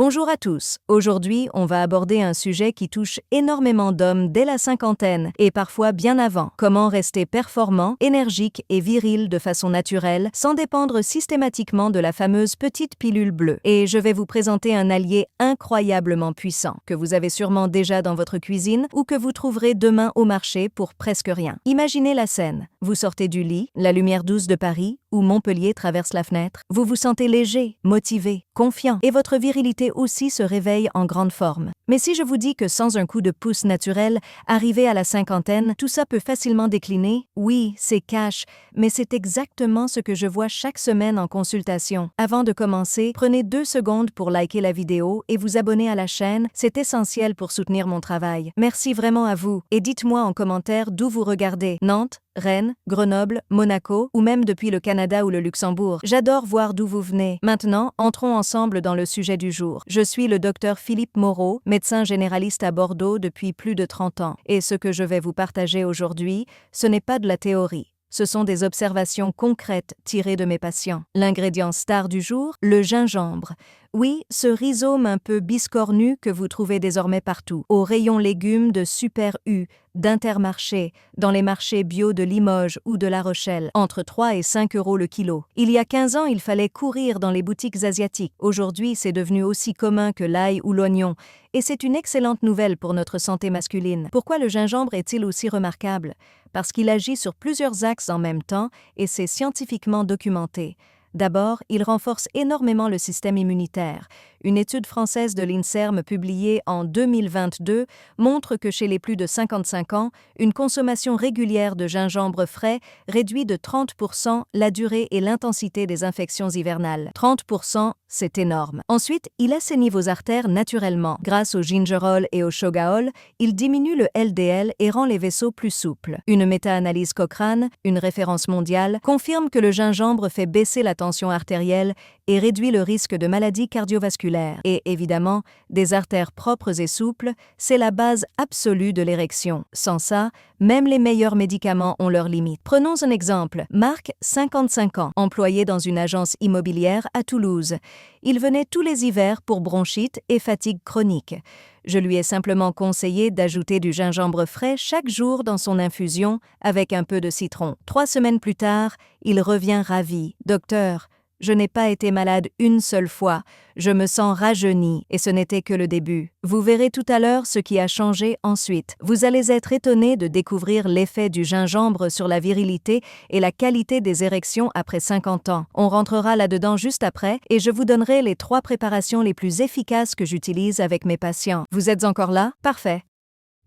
Bonjour à tous. Aujourd'hui, on va aborder un sujet qui touche énormément d'hommes dès la cinquantaine et parfois bien avant. Comment rester performant, énergique et viril de façon naturelle sans dépendre systématiquement de la fameuse petite pilule bleue. Et je vais vous présenter un allié incroyablement puissant que vous avez sûrement déjà dans votre cuisine ou que vous trouverez demain au marché pour presque rien. Imaginez la scène. Vous sortez du lit, la lumière douce de Paris ou Montpellier traverse la fenêtre. Vous vous sentez léger, motivé, confiant et votre virilité aussi se réveille en grande forme. Mais si je vous dis que sans un coup de pouce naturel, arrivé à la cinquantaine, tout ça peut facilement décliner, oui, c'est cash, mais c'est exactement ce que je vois chaque semaine en consultation. Avant de commencer, prenez 2 secondes pour liker la vidéo et vous abonner à la chaîne, c'est essentiel pour soutenir mon travail. Merci vraiment à vous et dites-moi en commentaire d'où vous regardez. Nantes, Rennes, Grenoble, Monaco ou même depuis le Canada ou le Luxembourg. J'adore voir d'où vous venez. Maintenant, entrons ensemble dans le sujet du jour. Je suis le docteur Philippe Moreau, médecin généraliste à Bordeaux depuis plus de 30 ans. Et ce que je vais vous partager aujourd'hui, ce n'est pas de la théorie. Ce sont des observations concrètes tirées de mes patients. L'ingrédient star du jour, le gingembre. Oui, ce rhizome un peu biscornu que vous trouvez désormais partout, au rayon légumes de Super U, d'Intermarché, dans les marchés bio de Limoges ou de La Rochelle, entre 3 et 5 euros le kilo. Il y a 15 ans, il fallait courir dans les boutiques asiatiques. Aujourd'hui, c'est devenu aussi commun que l'ail ou l'oignon. Et c'est une excellente nouvelle pour notre santé masculine. Pourquoi le gingembre est-il aussi remarquable? Parce qu'il agit sur plusieurs axes en même temps et c'est scientifiquement documenté. D'abord, il renforce énormément le système immunitaire. Une étude française de l'INSERM publiée en 2022 montre que chez les plus de 55 ans, une consommation régulière de gingembre frais réduit de 30% la durée et l'intensité des infections hivernales. 30%, c'est énorme. Ensuite, il assainit vos artères naturellement. Grâce au gingerol et au shogaol, il diminue le LDL et rend les vaisseaux plus souples. Une méta-analyse Cochrane, une référence mondiale, confirme que le gingembre fait baisser la tension artérielle et réduit le risque de maladies cardiovasculaires. Et évidemment, des artères propres et souples, c'est la base absolue de l'érection. Sans ça, même les meilleurs médicaments ont leurs limites. Prenons un exemple. Marc, 55 ans, employé dans une agence immobilière à Toulouse. Il venait tous les hivers pour bronchite et fatigue chronique. Je lui ai simplement conseillé d'ajouter du gingembre frais chaque jour dans son infusion avec un peu de citron. 3 semaines plus tard, il revient ravi. « Docteur, je n'ai pas été malade une seule fois. Je me sens rajeuni et ce n'était que le début. Vous verrez tout à l'heure ce qui a changé ensuite. Vous allez être étonné de découvrir l'effet du gingembre sur la virilité et la qualité des érections après 50 ans. On rentrera là-dedans juste après et je vous donnerai les 3 préparations les plus efficaces que j'utilise avec mes patients. Vous êtes encore là? Parfait.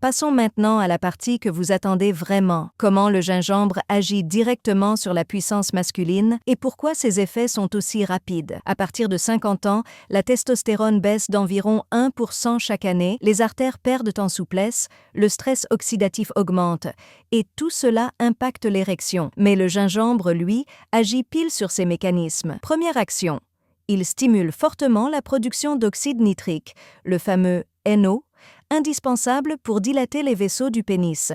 Passons maintenant à la partie que vous attendez vraiment. Comment le gingembre agit directement sur la puissance masculine et pourquoi ses effets sont aussi rapides. À partir de 50 ans, la testostérone baisse d'environ 1% chaque année, les artères perdent en souplesse, le stress oxydatif augmente et tout cela impacte l'érection. Mais le gingembre, lui, agit pile sur ces mécanismes. Première action. Il stimule fortement la production d'oxyde nitrique, le fameux NO, indispensable pour dilater les vaisseaux du pénis.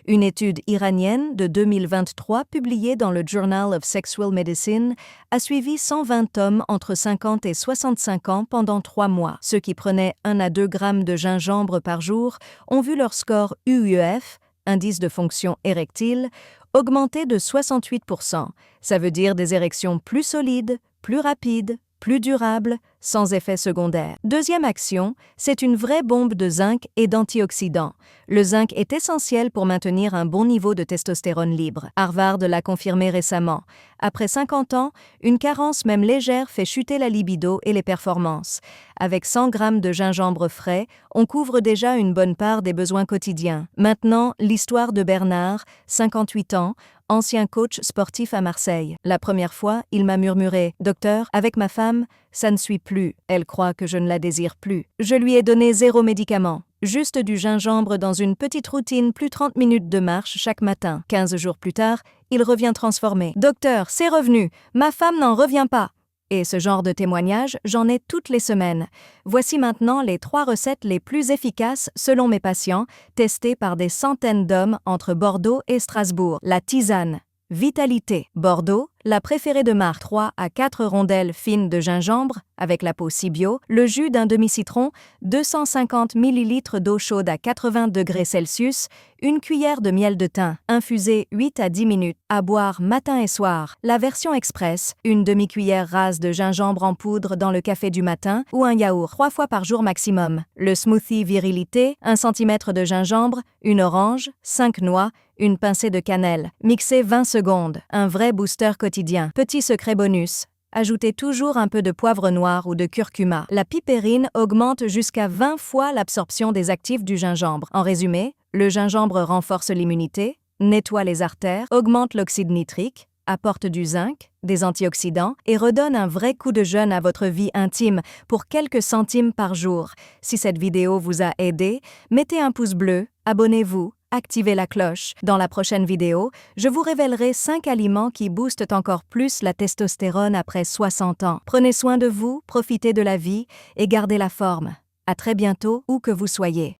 Une étude iranienne de 2023 publiée dans le Journal of Sexual Medicine a suivi 120 hommes entre 50 et 65 ans pendant 3 mois. Ceux qui prenaient 1 à 2 grammes de gingembre par jour ont vu leur score UEF, indice de fonction érectile, augmenter de 68%. Ça veut dire des érections plus solides, plus rapides, plus durable, sans effet secondaire. Deuxième action, c'est une vraie bombe de zinc et d'antioxydants. Le zinc est essentiel pour maintenir un bon niveau de testostérone libre. Harvard l'a confirmé récemment. Après 50 ans, une carence même légère fait chuter la libido et les performances. Avec 100 grammes de gingembre frais, on couvre déjà une bonne part des besoins quotidiens. Maintenant, l'histoire de Bernard, 58 ans, ancien coach sportif à Marseille. La première fois, il m'a murmuré « Docteur, avec ma femme, ça ne suit plus. Elle croit que je ne la désire plus. » Je lui ai donné 0 médicament. Juste du gingembre dans une petite routine plus 30 minutes de marche chaque matin. 15 jours plus tard, il revient transformé. « Docteur, c'est revenu. Ma femme n'en revient pas. » Et ce genre de témoignages, j'en ai toutes les semaines. Voici maintenant les 3 recettes les plus efficaces selon mes patients, testées par des centaines d'hommes entre Bordeaux et Strasbourg. La tisane. Vitalité. Bordeaux, la préférée de Marc. 3 à 4 rondelles fines de gingembre, avec la peau si bio, le jus d'un demi-citron, 250 ml d'eau chaude à 80 degrés Celsius, une cuillère de miel de thym, infusé 8 à 10 minutes, à boire matin et soir. La version express, une demi-cuillère rase de gingembre en poudre dans le café du matin ou un yaourt 3 fois par jour maximum. Le smoothie virilité, 1 cm de gingembre, une orange, 5 noix, une pincée de cannelle. Mixez 20 secondes. Un vrai booster quotidien. Petit secret bonus. Ajoutez toujours un peu de poivre noir ou de curcuma. La pipérine augmente jusqu'à 20 fois l'absorption des actifs du gingembre. En résumé, le gingembre renforce l'immunité, nettoie les artères, augmente l'oxyde nitrique, apporte du zinc, des antioxydants et redonne un vrai coup de jeune à votre vie intime pour quelques centimes par jour. Si cette vidéo vous a aidé, mettez un pouce bleu, abonnez-vous, activez la cloche. Dans la prochaine vidéo, je vous révélerai 5 aliments qui boostent encore plus la testostérone après 60 ans. Prenez soin de vous, profitez de la vie et gardez la forme. À très bientôt, où que vous soyez.